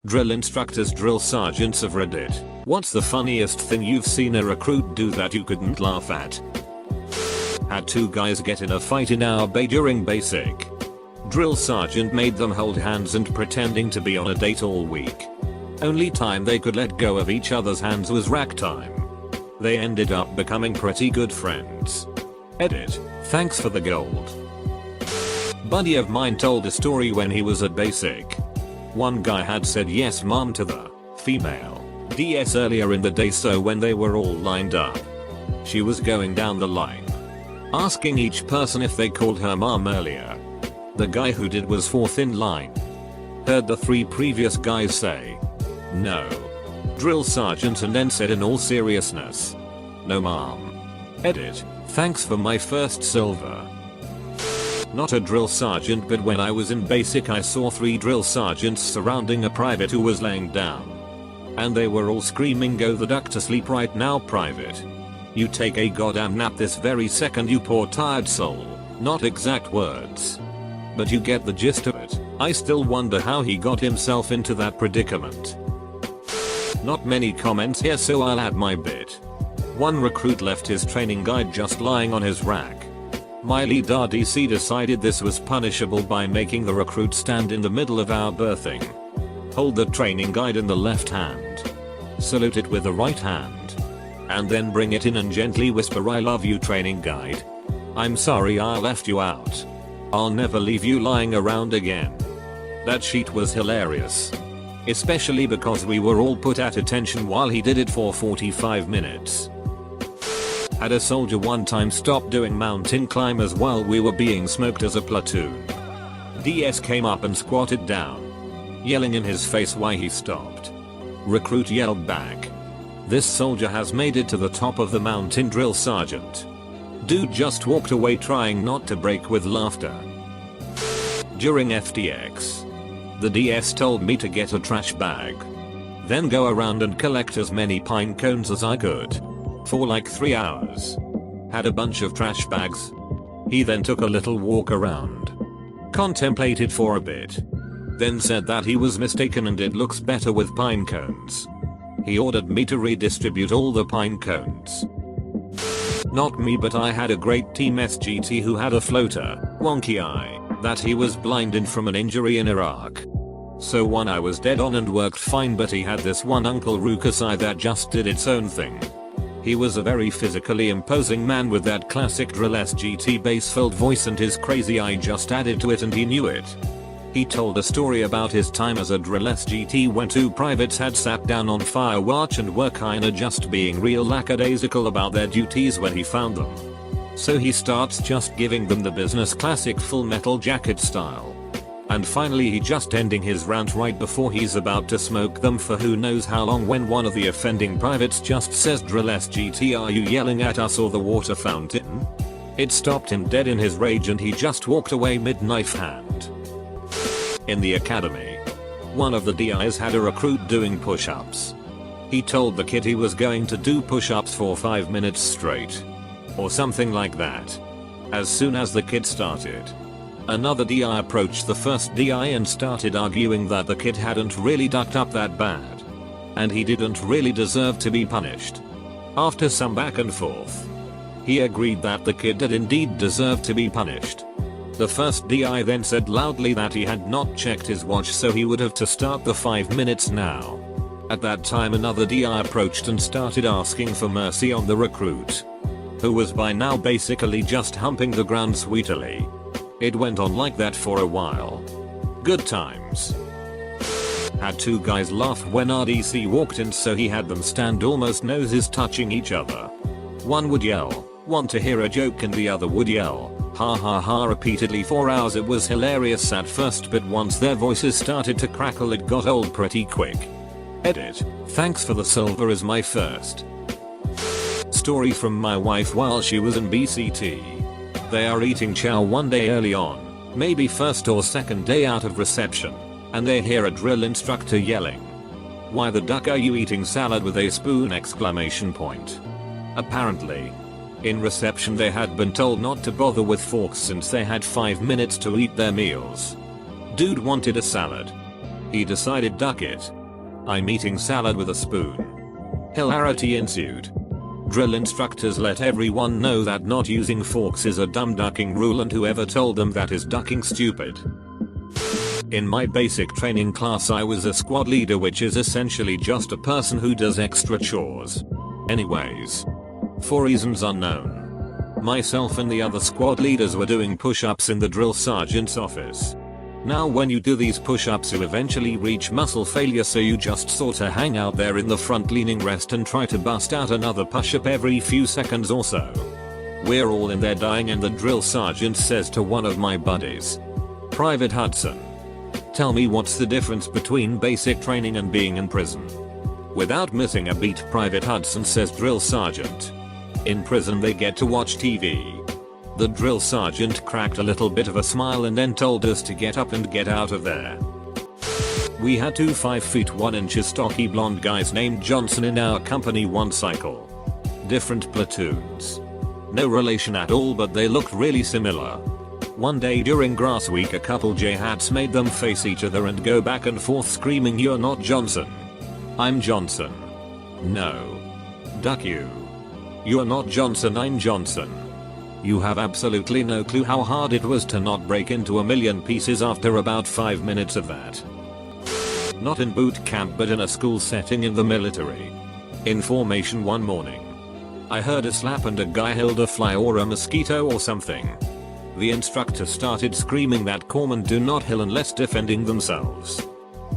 Drill instructors, drill sergeants of Reddit. What's the funniest thing you've seen a recruit do that you couldn't laugh at? Had two guys get in a fight in our bay during basic. Drill sergeant made them hold hands and pretending to be on a date all week. Only time they could let go of each other's hands was rack time. They ended up becoming pretty good friends. Edit. Thanks for the gold. Buddy of mine told a story when he was at basic. One guy had said yes mom to the female DS earlier in the day, so when they were all lined up, she was going down the line, asking each person if they called her mom earlier. The guy who did was fourth in line. Heard the three previous guys say, "No." Drill sergeant, and then said in all seriousness, "No mom." Edit. Thanks for my first silver. Not a drill sergeant, but when I was in basic I saw 3 drill sergeants surrounding a private who was laying down. And they were all screaming, "Go the duck to sleep right now, private. You take a goddamn nap this very second, you poor tired soul." Not exact words, but you get the gist of it. I still wonder how he got himself into that predicament. Not many comments here, so I'll add my bit. One recruit left his training guide just lying on his rack. My lead RDC decided this was punishable by making the recruit stand in the middle of our berthing, hold the training guide in the left hand, salute it with the right hand, and then bring it in and gently whisper, "I love you, training guide. I'm sorry I left you out. I'll never leave you lying around again." That sheet was hilarious, especially because we were all put at attention while he did it for 45 minutes. Had a soldier one time stop doing mountain climbers while we were being smoked as a platoon. DS came up and squatted down, yelling in his face why he stopped. Recruit yelled back, "This soldier has made it to the top of the mountain, drill sergeant." Dude just walked away trying not to break with laughter. During FTX, the DS told me to get a trash bag, then go around and collect as many pine cones as I could. For like 3 hours. Had a bunch of trash bags. He then took a little walk around, contemplated for a bit, then said that he was mistaken and it looks better with pine cones. He ordered me to redistribute all the pine cones. Not me, but I had a great team SGT who had a floater, wonky eye, that he was blind in from an injury in Iraq. So one eye was dead on and worked fine, but he had this one Uncle Ruckus eye that just did its own thing. He was a very physically imposing man with that classic drill SGT bass-filled voice, and his crazy eye just added to it, and he knew it. He told a story about his time as a drill SGT when 2 privates had sat down on fire watch and were kinda just being real lackadaisical about their duties when he found them. So he starts just giving them the business classic Full Metal Jacket style. And finally he just ending his rant right before he's about to smoke them for who knows how long, when one of the offending privates just says, "Drill SGT, are you yelling at us or the water fountain?" It stopped him dead in his rage and he just walked away mid-knife hand. In the academy, one of the DIs had a recruit doing push-ups. He told the kid he was going to do push-ups for 5 minutes straight, or something like that. As soon as the kid started, another DI approached the first DI and started arguing that the kid hadn't really ducked up that bad, and he didn't really deserve to be punished. After some back and forth, he agreed that the kid did indeed deserve to be punished. The first DI then said loudly that he had not checked his watch, so he would have to start the 5 minutes now. At that time another DI approached and started asking for mercy on the recruit, who was by now basically just humping the ground sweetly. It went on like that for a while. Good times. Had 2 guys laugh when RDC walked in, so he had them stand almost noses touching each other. One would yell, "Want to hear a joke?" and the other would yell, "Ha ha ha," repeatedly for hours. It was hilarious at first, but once their voices started to crackle it got old pretty quick. Edit. Thanks for the silver is my first. Story from my wife while she was in BCT. They are eating chow one day early on, maybe first or second day out of reception, and they hear a drill instructor yelling, "Why the duck are you eating salad with a spoon?" exclamation point. Apparently, in reception they had been told not to bother with forks since they had 5 minutes to eat their meals. Dude wanted a salad. He decided duck it. I'm eating salad with a spoon. Hilarity ensued. Drill instructors let everyone know that not using forks is a dumb ducking rule, and whoever told them that is ducking stupid. In my basic training class I was a squad leader, which is essentially just a person who does extra chores. Anyways, for reasons unknown, myself and the other squad leaders were doing push-ups in the drill sergeant's office. Now when you do these push-ups you eventually reach muscle failure, so you just sorta hang out there in the front leaning rest and try to bust out another push-up every few seconds or so. We're all in there dying, and the drill sergeant says to one of my buddies, "Private Hudson, tell me what's the difference between basic training and being in prison?" Without missing a beat, Private Hudson says, "Drill sergeant, in prison they get to watch TV." The drill sergeant cracked a little bit of a smile and then told us to get up and get out of there. We had two 5 feet 1 inches stocky blonde guys named Johnson in our company, one cycle. Different platoons. No relation at all, but they looked really similar. One day during grass week a couple J-hats made them face each other and go back and forth screaming, "You're not Johnson." "I'm Johnson." "No. Duck you." "You're not Johnson." "I'm Johnson." You have absolutely no clue how hard it was to not break into a million pieces after about 5 minutes of that. Not in boot camp, but in a school setting in the military. In formation one morning, I heard a slap and a guy held a fly or a mosquito or something. The instructor started screaming that corpsmen do not hill unless defending themselves.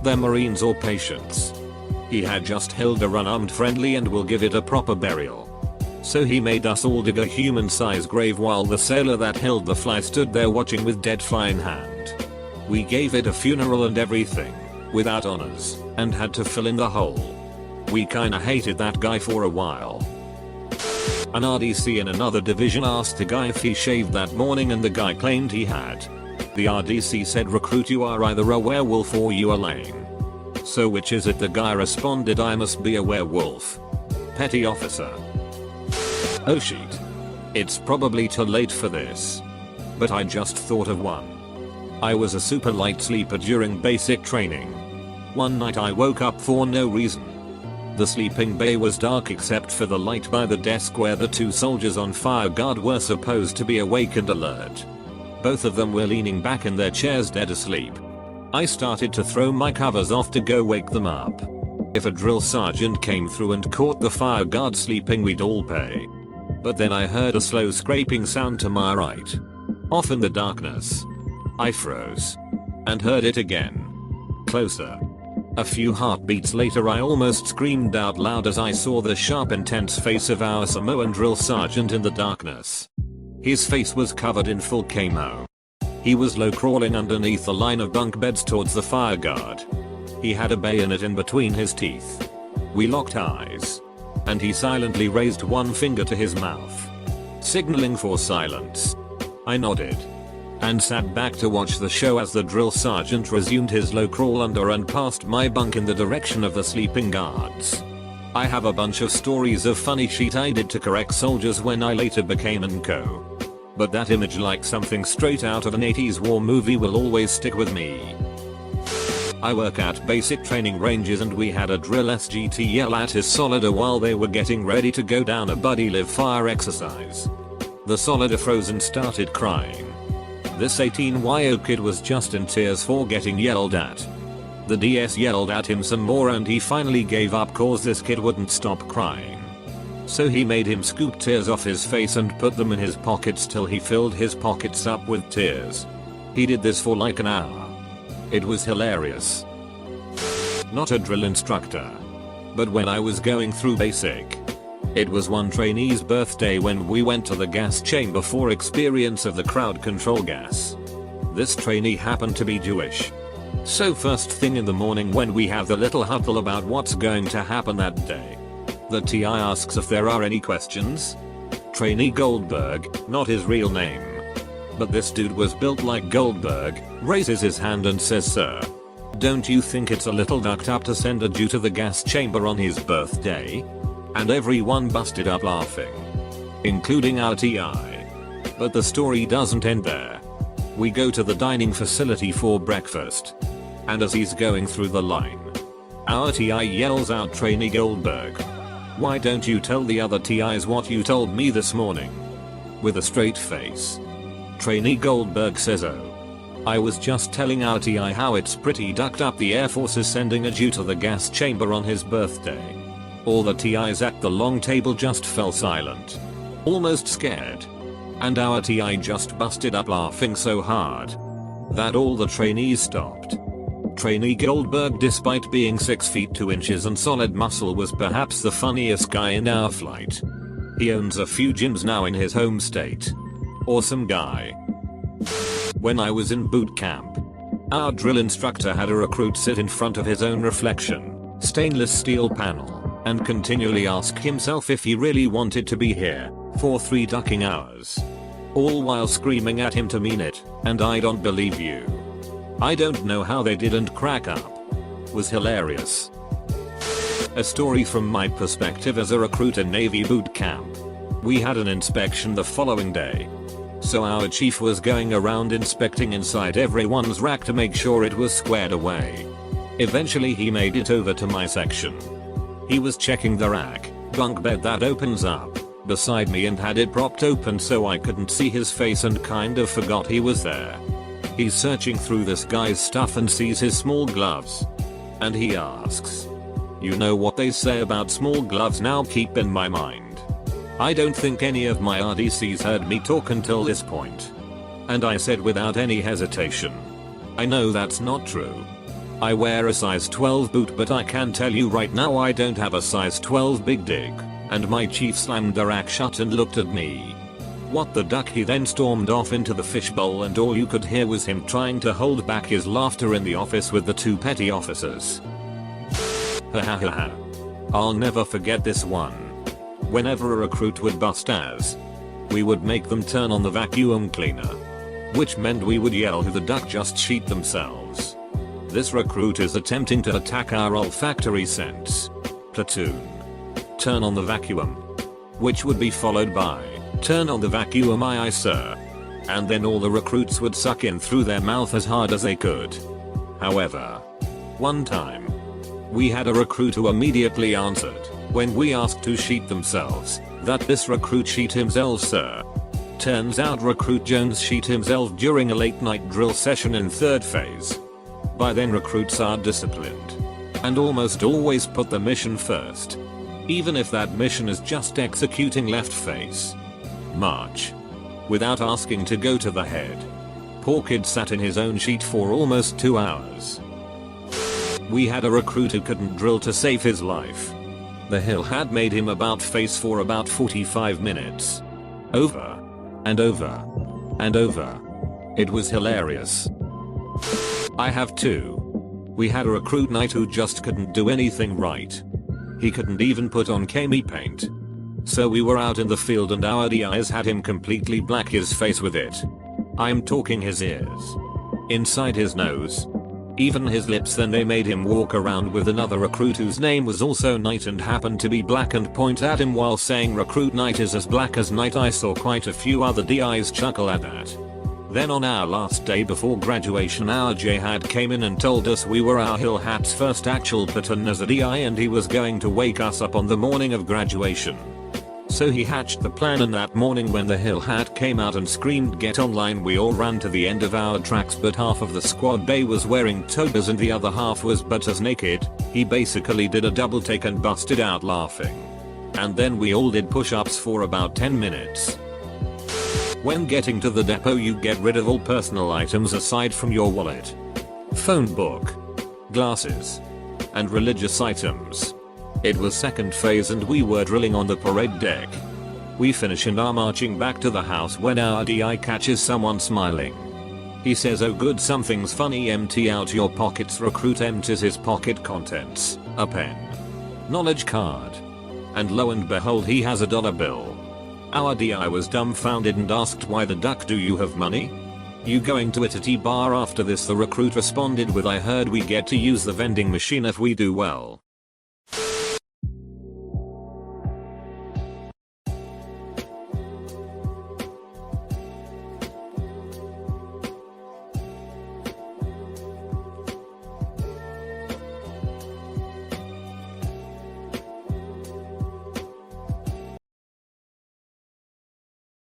They're Marines or patients. He had just held a unarmed friendly and will give it a proper burial. So he made us all dig a human-sized grave while the sailor that held the fly stood there watching with dead fly in hand. We gave it a funeral and everything, without honors, and had to fill in the hole. We kinda hated that guy for a while. An RDC in another division asked the guy if he shaved that morning, and the guy claimed he had. The RDC said, "Recruit, you are either a werewolf or you are lame." "So which is it?" The guy responded, "I must be a werewolf. Petty officer." Oh shit. It's probably too late for this. But I just thought of one. I was a super light sleeper during basic training. One night I woke up for no reason. The sleeping bay was dark except for the light by the desk where the two soldiers on fire guard were supposed to be awake and alert. Both of them were leaning back in their chairs dead asleep. I started to throw my covers off to go wake them up. If a drill sergeant came through and caught the fire guard sleeping, we'd all pay. But then I heard a slow scraping sound to my right. Off in the darkness. I froze. And heard it again. Closer. A few heartbeats later I almost screamed out loud as I saw the sharp, intense face of our Samoan drill sergeant in the darkness. His face was covered in full camo. He was low crawling underneath the line of bunk beds towards the fire guard. He had a bayonet in between his teeth. We locked eyes. And he silently raised one finger to his mouth, signaling for silence. I nodded and sat back to watch the show as the drill sergeant resumed his low crawl under and past my bunk in the direction of the sleeping guards. I have a bunch of stories of funny shit I did to correct soldiers when I later became an NCO. But that image, like something straight out of an 80s war movie, will always stick with me. I work at basic training ranges and we had a drill SGT yell at his solider while they were getting ready to go down a buddy live fire exercise. The solider froze and started crying. This 18-year kid was just in tears for getting yelled at. The DS yelled at him some more and he finally gave up cause this kid wouldn't stop crying. So he made him scoop tears off his face and put them in his pockets till he filled his pockets up with tears. He did this for like an hour. It was hilarious. Not a drill instructor. But when I was going through basic, it was one trainee's birthday when we went to the gas chamber for experience of the crowd control gas. This trainee happened to be Jewish. So first thing in the morning when we have the little huddle about what's going to happen that day, the TI asks if there are any questions. Trainee Goldberg, not his real name, but this dude was built like Goldberg, raises his hand and says, "Sir, don't you think it's a little ducked up to send a Jew to the gas chamber on his birthday?" And everyone busted up laughing, including our TI. But the story doesn't end there. We go to the dining facility for breakfast. And as he's going through the line, our TI yells out, "Trainee Goldberg, why don't you tell the other TIs what you told me this morning?" With a straight face, Trainee Goldberg says, "Oh, I was just telling our TI how it's pretty ducked up the Air Force is sending a Jew to the gas chamber on his birthday." All the TIs at the long table just fell silent, almost scared. And our TI just busted up laughing so hard that all the trainees stopped. Trainee Goldberg, despite being 6 feet 2 inches and solid muscle, was perhaps the funniest guy in our flight. He owns a few gyms now in his home state. Awesome guy. When I was in boot camp, our drill instructor had a recruit sit in front of his own reflection, stainless steel panel, and continually ask himself if he really wanted to be here for 3 ducking hours. All while screaming at him to mean it, and "I don't believe you." I don't know how they didn't crack up. Was hilarious. A story from my perspective as a recruit in Navy boot camp. We had an inspection the following day. So our chief was going around inspecting inside everyone's rack to make sure it was squared away. Eventually he made it over to my section. He was checking the rack, bunk bed that opens up, beside me, and had it propped open so I couldn't see his face and kind of forgot he was there. He's searching through this guy's stuff and sees his small gloves. And he asks, "You know what they say about small gloves now? Keep in my mind, I don't think any of my RDCs heard me talk until this point." And I said without any hesitation, "I know that's not true. I wear a size 12 boot, but I can tell you right now I don't have a size 12 big dig." And my chief slammed the rack shut and looked at me. What the duck? He then stormed off into the fishbowl, and all you could hear was him trying to hold back his laughter in the office with the 2 petty officers. Ha ha ha ha. I'll never forget this one. Whenever a recruit would bust ass, we would make them turn on the vacuum cleaner, which meant we would yell, "Who the duck just sheet themselves? This recruit is attempting to attack our olfactory sense. Platoon, turn on the vacuum." Which would be followed by, "Turn on the vacuum, aye aye sir." And then all the recruits would suck in through their mouth as hard as they could. However, one time, we had a recruit who immediately answered, when we asked to sheet themselves, that this recruit sheet himself sir. Turns out Recruit Jones sheet himself during a late night drill session in 3rd phase. By then recruits are disciplined and almost always put the mission first, even if that mission is just executing left face march, without asking to go to the head. Poor kid sat in his own sheet for almost 2 hours. We had a recruit who couldn't drill to save his life. The hill had made him about face for about 45 minutes. Over and over and over. It was hilarious. I have 2. We had a recruit night who just couldn't do anything right. He couldn't even put on cami paint. So we were out in the field and our DIs had him completely black his face with it. I'm talking his ears, inside his nose, even his lips. Then they made him walk around with another recruit whose name was also Night and happened to be black and point at him while saying, "Recruit Night is as black as night." I saw quite a few other DIs chuckle at that. Then on our last day before graduation, our Jihad came in and told us we were our Hill Hat's first actual platoon as a DI, and he was going to wake us up on the morning of graduation. So he hatched the plan, and that morning when the Hill Hat came out and screamed "Get online," we all ran to the end of our tracks, but half of the squad bay was wearing togas and the other half was butt as naked. He basically did a double take and busted out laughing. And then we all did push-ups for about 10 minutes. When getting to the depot, you get rid of all personal items aside from your wallet, phone book, glasses, and religious items. It was 2nd phase and we were drilling on the parade deck. We finish and are marching back to the house when our DI catches someone smiling. He says, "Oh good, something's funny, empty out your pockets." Recruit empties his pocket contents, a pen, knowledge card, and lo and behold he has a dollar bill. Our DI was dumbfounded and asked, "Why the duck do you have money? You going to a titty bar after this?" The recruit responded with, "I heard we get to use the vending machine if we do well."